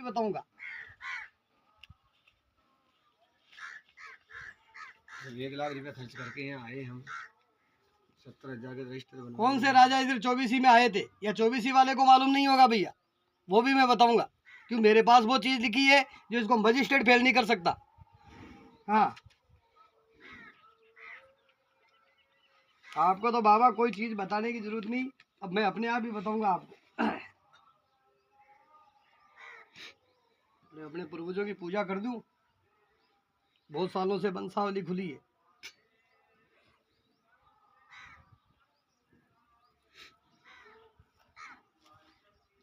बताऊंगा। 1 लाख रुपया खर्च करके यहाँ आए हम, 70,000 के रजिस्टर बनवा। कौन से राजा इधर 24 में आए थे, या 24 वाले को मालूम नहीं होगा भैया, वो भी मैं बताऊंगा। क्यों, मेरे पास वो चीज लिखी है जो इसको मजिस्ट्रेट फेल नहीं कर सकता। हाँ, आपको तो बाबा कोई चीज बताने की जरूरत नहीं, अब मैं अपने आप ही बताऊंगा आपको। मैं अपने पूर्वजों की पूजा कर दूं, बहुत सालों से बंसावली खुली है।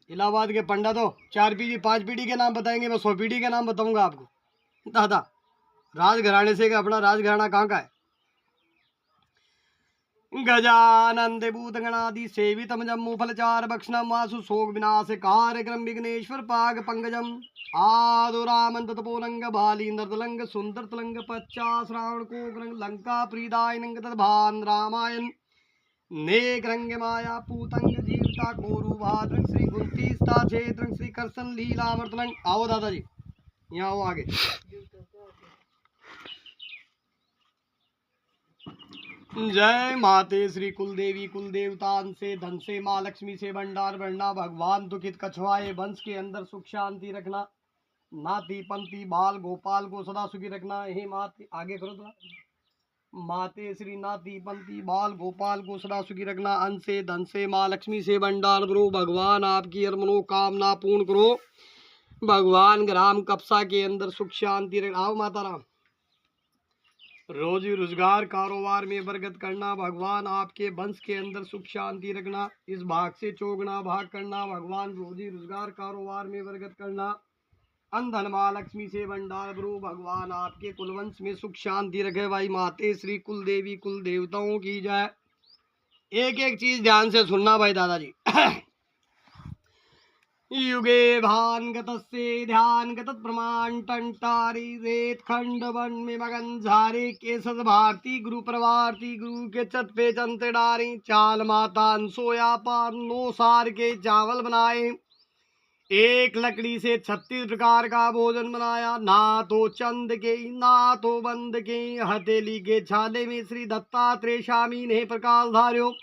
इलाहाबाद के पंडित तो 4 पीढ़ी 5 पीढ़ी के नाम बताएंगे, मैं 100 पीढ़ी के नाम बताऊंगा आपको। दादा राजघराने से अपना राजघराना कहाँ का है। गजानंद भूत गणादि सेवितम जम्मू फलचार भक्षणम वासु शोक विनाश कार्यक्रम विघ्नेश्वर पाग पंकजम आदुरामंत तपोलंग बाली नर्दलंग सुंदर तलंग पच्चास रावण को लंका प्रीदाय नंग तद्भान रामायण नेक रंग माया पूतंग जीवता कोरु भाद्रंग श्री गुंतीस्ता क्षेत्रंग श्री करसन लीलावर्तनंग। आओ दादाजी, यहाँ आओ आगे। जय माते श्री कुलदेवी कुलदेवतान से धन से माँ लक्ष्मी से भंडार भरना, भगवान दुखित कछुआए वंश के अंदर सुख शांति रखना, नाती पंथी बाल गोपाल को सदा सुखी रखना। हे माते, आगे करो थोड़ा। माते श्री नाती पंथी बाल गोपाल को सदा सुखी रखना, अन्न से धन से माँ लक्ष्मी से भंडार भरो, भगवान आपकी हर मनोकामना पूर्ण करो, भगवान ग्राम कपसा के अंदर सुख शांति रखना। आओ माता राम। रोजी रोजगार कारोबार में बरकत करना, भगवान आपके वंश के अंदर सुख शांति रखना, इस भाग से चौगुना भाग करना, भगवान रोजी रोजगार कारोबार में बरकत करना, अंधन माँ लक्ष्मी से भंडार भरो, भगवान आपके कुलवंश में सुख शांति रखे। भाई माते श्री कुल देवी कुल देवताओं की जय। एक एक चीज ध्यान से सुनना भाई दादाजी। युगे भान गतस्य ध्यान गतत प्रमाण टंटारी रेत खंड वन में मगन झारे केसद भारती गुरु प्रवारती गुरु के चत पे चंते डारी चाल माता सोया पान नो सार के चावल बनाए, एक लकड़ी से 36 प्रकार का भोजन बनाया, ना तो चंद के ना तो बंद के, हथेली के छाले में श्री दत्तात्रेय स्वामी ने प्रकाश धार्यो,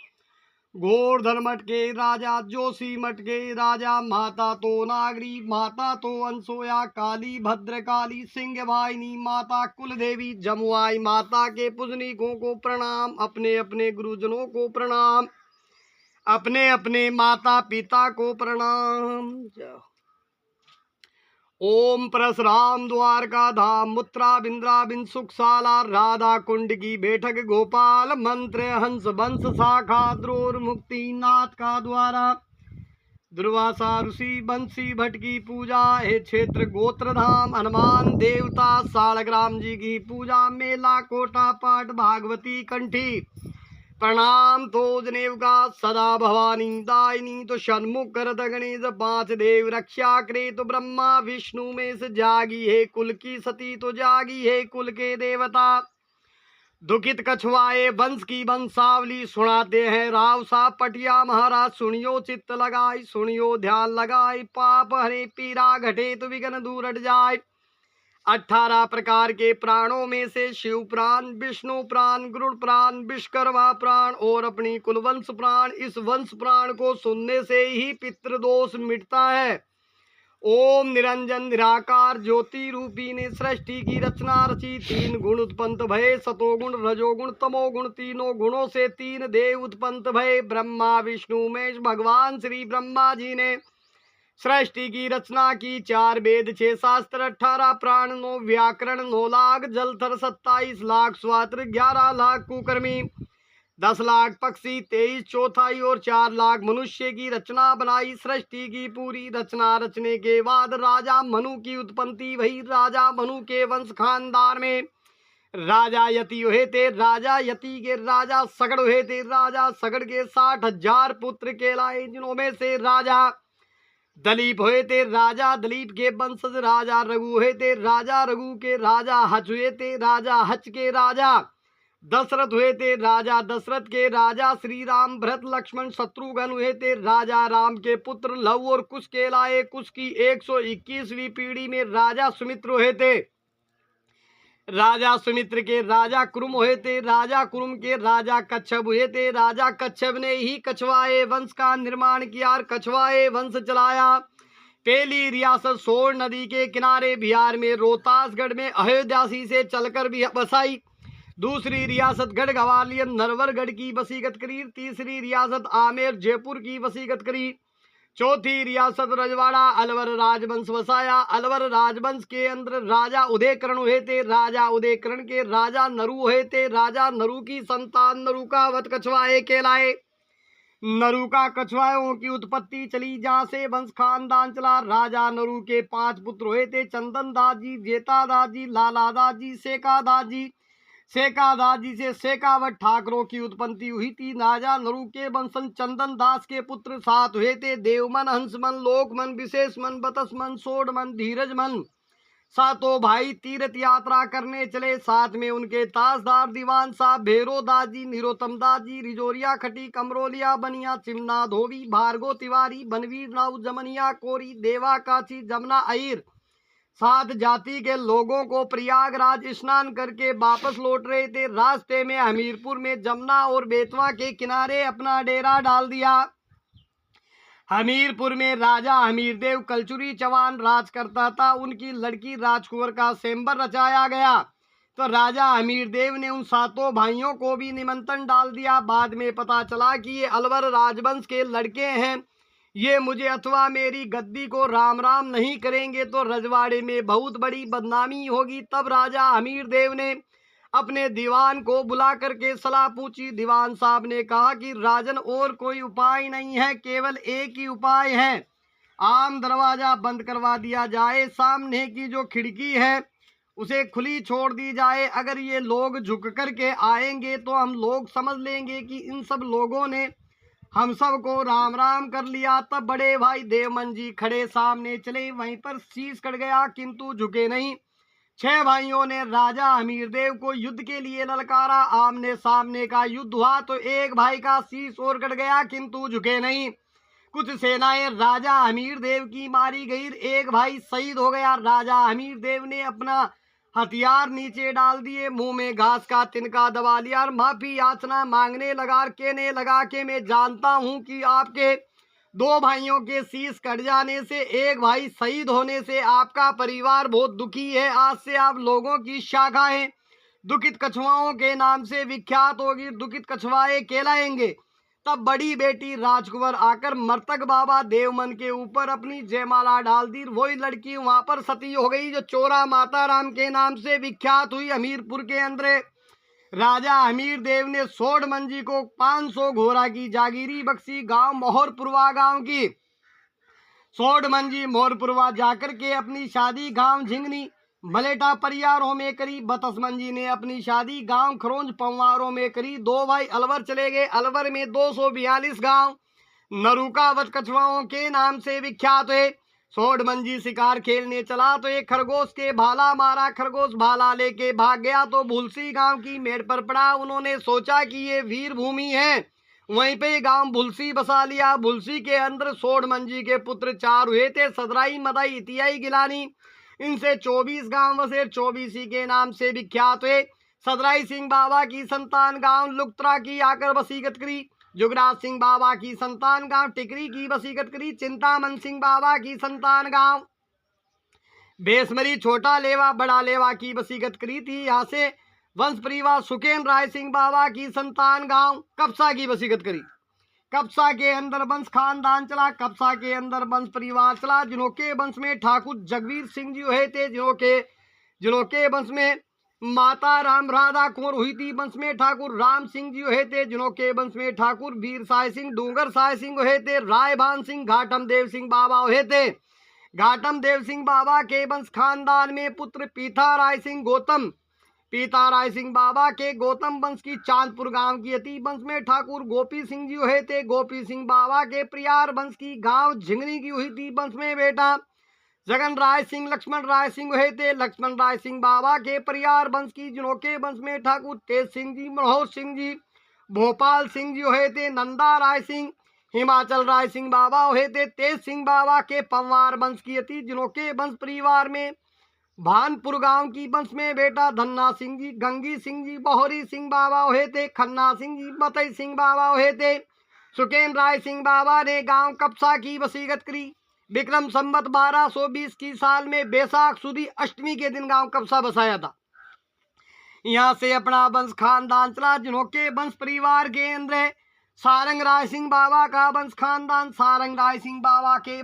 गोवर्धन मठ के राजा जोशी मठ के राजा, माता तो नागरी माता तो अनसोया काली भद्र काली सिंह वाहिनी माता कुल देवी जमुआई माता के पूजनीकों को प्रणाम, अपने अपने गुरुजनों को प्रणाम, अपने अपने माता पिता को प्रणाम। ओम परशुराम द्वारका धाम मुत्रा बिंद्रा बिन सुखशाला राधा कुंड की बैठक गोपाल मंत्र हंस वंश शाखा द्रोर मुक्ति नाथ का द्वारा दुर्वासा ऋषि बंसी भट्ट की पूजा है क्षेत्र गोत्र धाम हनुमान देवता सालग्राम जी की पूजा मेला कोटा पाठ भागवती कंठी प्रणाम तो जनेव का सदा भवानी दायिनी तो षण्मुख करत गणेश 5 देव रक्षा करे तो ब्रह्मा विष्णु में से जागी है कुल की सती तो जागी है कुल के देवता, दुखित कछुआए वंश की वंशावली सुनाते हैं राव साहब पटिया महाराज, सुनियो चित्त लगाई सुनियो ध्यान लगाई, पाप हरे पीरा घटे तो विघ्न दूर हट जाए। 18 प्रकार के प्राणों में से शिव प्राण विष्णु प्राण गरुड़ प्राण विश्वकर्मा प्राण और अपनी कुलवंश प्राण, इस वंश प्राण को सुनने से ही पितृदोष मिटता है। ओम निरंजन निराकार ज्योति रूपी ने सृष्टि की रचना रची, 3 गुण उत्पन्न भये सतोगुण रजोगुण तमोगुण, तीनों गुणों से 3 देव उत्पन्न भये, ब्रह्मा विष्णु महेश। भगवान श्री ब्रह्मा जी ने सृष्टि की रचना की, 4 वेद 6 शास्त्र 18 प्राण 9 व्याकरण 9 लाख जलथर 27 लाख स्वात्र 11 लाख कुकर्मी 10 लाख पक्षी 23 चौथाई और 4 लाख मनुष्य की रचना बनाई। सृष्टि की पूरी रचना रचने के बाद राजा मनु की उत्पत्ति भई। राजा मनु के वंश खानदान में राजा यति हुए थे, राजा यति के राजा सगड़ हुए थे, राजा सगड़ के 60,000 पुत्र कहलाए, जिनों में से राजा दलीप हुए थे, राजा दलीप के वंशज राजा रघु हुए थे, राजा रघु के राजा हच हुए थे, राजा हच के राजा दशरथ हुए थे राजा, दशरथ के राजा श्री राम, भरत लक्ष्मण शत्रुघ्न हुए थे राजा, राम के पुत्र लव और कुश के लाए। कुश की 121वीं पीढ़ी में राजा सुमित्र हुए थे। राजा सुमित्र के राजा कुरुम हुए थे, राजा कुरुम के राजा कच्छप हुए थे। राजा कच्छप ने ही कछवाए वंश का निर्माण किया और कछवाए वंश चलाया। पहली रियासत सोर नदी के किनारे बिहार में रोहतासगढ़ में अयोध्यासी से चलकर भी बसाई। दूसरी रियासत गढ़ ग्वालियर नरवरगढ़ की वसीयत करी। तीसरी रियासत आमेर जयपुर की वसीयत करी। चौथी रियासत रजवाड़ा अलवर राजवंश बसाया। अलवर राजवंश के अंदर राजा उदयकरण हुए थे। राजा उदयकरण के राजा नरु हुए थे। राजा नरु की संतान नरुकावत कछवाए कहलाए। नरुका कछवाओं की उत्पत्ति चली जहाँ से वंश खानदान चला। राजा नरु के 5 पुत्र हुए थे, चंदन दास जी, जेता दास जी, लाला दास जी, शेखा दास जी। शेखा दास जी से शेखावत ठाकरों की उत्पत्ति हुई थी। राजा नरु के वंशज चंदन दास के पुत्र 7 हुए थे, देवमन, हंसमन, लोकमन, विशेषमन, बतसमन, सोडमन, धीरजमन। सातों भाई तीर्थ यात्रा करने चले। साथ में उनके ताजदार दीवान साहब भैरो दास जी, निरोतम दास जी, रिजोरिया खटी, कमरोलिया, बनिया, चिमना, धोबी, भार्गो तिवारी, बनवीर राव, जमनिया, कोरी, देवा, काची, जमुना, अहिर 7 जाति के लोगों को प्रयागराज स्नान करके वापस लौट रहे थे। रास्ते में हमीरपुर में जमुना और बेतवा के किनारे अपना डेरा डाल दिया। हमीरपुर में राजा हमीरदेव कलचुरी चौहान राज करता था। उनकी लड़की राजकुंवर का सेंबर रचाया गया। तो राजा हमीरदेव ने उन 7 भाइयों को भी निमंत्रण डाल दिया। बाद में पता चला कि ये अलवर राजवंश के लड़के हैं, ये मुझे अथवा मेरी गद्दी को राम राम नहीं करेंगे तो रजवाड़े में बहुत बड़ी बदनामी होगी। तब राजा हमीरदेव ने अपने दीवान को बुला करके सलाह पूछी। दीवान साहब ने कहा कि राजन और कोई उपाय नहीं है, केवल एक ही उपाय है। आम दरवाजा बंद करवा दिया जाए, सामने की जो खिड़की है उसे खुली छोड़ दी जाए। अगर ये लोग झुक करके आएंगे तो हम लोग समझ लेंगे कि इन सब लोगों ने हम सब को राम राम कर लिया। तब बड़े भाई देवमन जी खड़े सामने चले, वहीं पर शीश कट गया किंतु झुके नहीं। 6 भाइयों ने राजा हमीरदेव को युद्ध के लिए ललकारा। आमने सामने का युद्ध हुआ तो एक भाई का शीश और कट गया किंतु झुके नहीं। कुछ सेनाएं राजा हमीरदेव की मारी गई, एक भाई शहीद हो गया। राजा हमीरदेव ने अपना हथियार नीचे डाल दिए, मुंह में घास का तिनका दबा लिया और माफी याचना मांगने लगा, कहने लगा कि मैं जानता हूं कि आपके 2 भाइयों के शीश कट जाने से, एक भाई शहीद होने से आपका परिवार बहुत दुखी है। आज से आप लोगों की शाखाएं दुखित कछुआओं के नाम से विख्यात होगी, दुखित कछुआए कहलाएंगे। तब बड़ी बेटी राजकुंवर आकर मर्तक बाबा देवमन के ऊपर अपनी जयमाला डाल दी। वही लड़की वहां पर सती हो गई जो चोरा माता राम के नाम से विख्यात हुई हमीरपुर के अंदर। राजा हमीरदेव ने सोडमन जी को 500 घोड़ा की जागीरी बख्शी। गांव मोहरपुरवा गांव की सोडमन जी मोहरपुरवा जाकर के अपनी शादी गांव झिंगनी मलेटा परियारों में करी। बतसमन जी ने अपनी शादी गांव खरोंज पंवारों में करी। 2 भाई अलवर चले गए। अलवर में 242 गांव नरुकावत कछुआओं के नाम से विख्यात है। सोडमन जी शिकार खेलने चला तो एक खरगोश के भाला मारा, खरगोश भाला लेके भाग गया तो भुलसी गांव की मेड़ पर पड़ा। उन्होंने सोचा कि ये वीर भूमि है, वहीं पे गांव भुलसी बसा लिया। भुलसी के अंदर सोडमन जी के पुत्र 4 हुए थे, सदराई, मदाई, इतियाई, गिलानी। इनसे 24 गांव बसे, 24 के नाम से विख्यात हुए। सदराई सिंह बाबा की संतान गांव लुकतरा की आकर वसीयत करी। जुगराज सिंह बाबा की संतान गांव टिकरी की वसीयत करी। चिंतामन सिंह बाबा की संतान गांव बेसमरी, छोटा लेवा, बड़ा लेवा की वसीयत करी थी। यहाँ से वंश परिवार सुखेन राय सिंह बाबा की संतान गांव कपसा की वसीयत करी। कपसा के अंदर वंश खानदान चला, कपसा के अंदर वंश परिवार चला। जिनके वंश में ठाकुर जगवीर सिंह जी हुए थे, जिनके वंश में माता राम राधा कुंवर हुई थी। वंश में ठाकुर राम सिंह जी हुए थे, जिनके वंश में ठाकुर वीर साय सिंह, डूंगर साय सिंह हुए थे। रायभान सिंह, घाटम देव सिंह बाबा हुए थे। घाटम देव सिंह बाबा के वंश खानदान में पुत्र पीता राय सिंह गौतम, पीता राय सिंह बाबा के गौतम वंश की चांदपुर गांव की अति वंश में ठाकुर गोपी सिंह जी हुए थे। गोपी सिंह बाबा के प्रियार वंश की गांव झिंगनी की हुई थी। वंश में बेटा जगन राय सिंह लक्ष्मण राय सिंह हुए थे। लक्ष्मण राय सिंह बाबा के परिवार वंश की जिनके वंश में ठाकुर तेज सिंह जी, मनोहर सिंह जी, भोपाल सिंह जी हुए थे। नंदा राय सिंह, हिमाचल राय सिंह बाबा हुए थे। तेज सिंह बाबा के पंवार वंश की थी जिनके वंश परिवार में भानपुर गांव की वंश में बेटा धन्ना सिंह जी, गंगी सिंह जी, बहोरी सिंह बाबा हुए थे। खन्ना सिंह जी, मतई सिंह बाबा हुए थे। सुकेन राय सिंह बाबा ने गांव कपसा की वसीयत करी। विक्रम संवत 1220 की साल में बैसाख सुदी अष्टमी के दिन गांव कपसा बसाया था। यहाँ से अपना वंश खानदान चला जिनके वंश परिवार के अंदर सारंग राय सिंह बाबा का वंश खानदान, सारंग राय सिंह बाबा के